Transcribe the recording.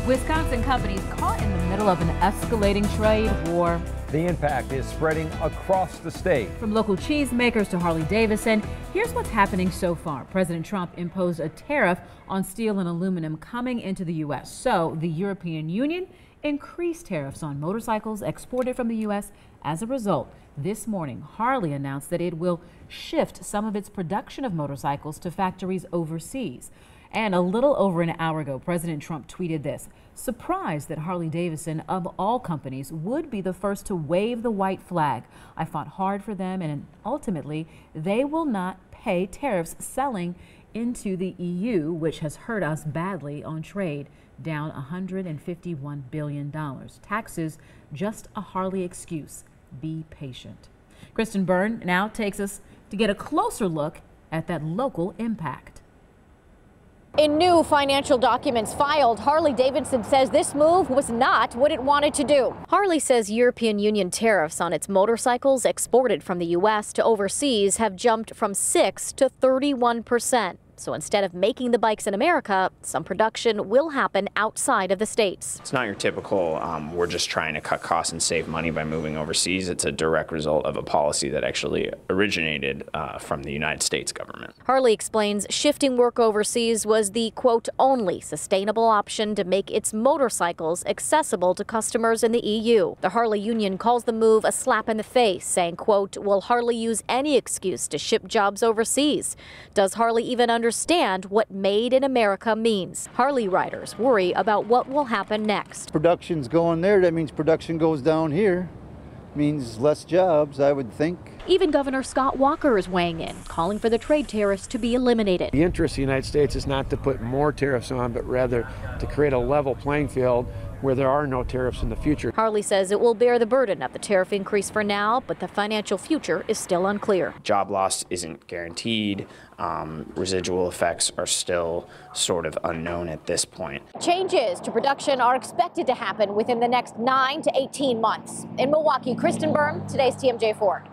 Wisconsin companies caught in the middle of an escalating trade war. The impact is spreading across the state. From local cheese makers to Harley-Davidson, here's what's happening so far. President Trump imposed a tariff on steel and aluminum coming into the U.S. So the European Union increased tariffs on motorcycles exported from the U.S. As a result, this morning, Harley announced that it will shift some of its production of motorcycles to factories overseas. And a little over an hour ago, President Trump tweeted this, surprised that Harley-Davidson, of all companies, would be the first to wave the white flag. I fought hard for them, and ultimately, they will not pay tariffs selling into the EU, which has hurt us badly on trade, down $151 billion. Taxes, just a Harley excuse. Be patient. Kristen Byrne now takes us to get a closer look at that local impact. In new financial documents filed, Harley-Davidson says this move was not what it wanted to do. Harley says European Union tariffs on its motorcycles exported from the U.S. to overseas have jumped from 6 to 31%. So instead of making the bikes in America, some production will happen outside of the states. It's not your typical, we're just trying to cut costs and save money by moving overseas. It's a direct result of a policy that actually originated from the United States government. Harley explains shifting work overseas was the, quote, only sustainable option to make its motorcycles accessible to customers in the EU. The Harley Union calls the move a slap in the face, saying, quote, will Harley use any excuse to ship jobs overseas? Does Harley even understand what made in America means? Harley riders worry about what will happen next. Production's going there, that means production goes down here. Means less jobs, I would think. Even Governor Scott Walker is weighing in, calling for the trade tariffs to be eliminated. The interest of the United States is not to put more tariffs on, but rather to create a level playing field where there are no tariffs in the future. Harley says it will bear the burden of the tariff increase for now, but the financial future is still unclear. Job loss isn't guaranteed. Residual effects are still sort of unknown at this point. Changes to production are expected to happen within the next 9 to 18 months. In Milwaukee, Kristen Byrne, today's TMJ4.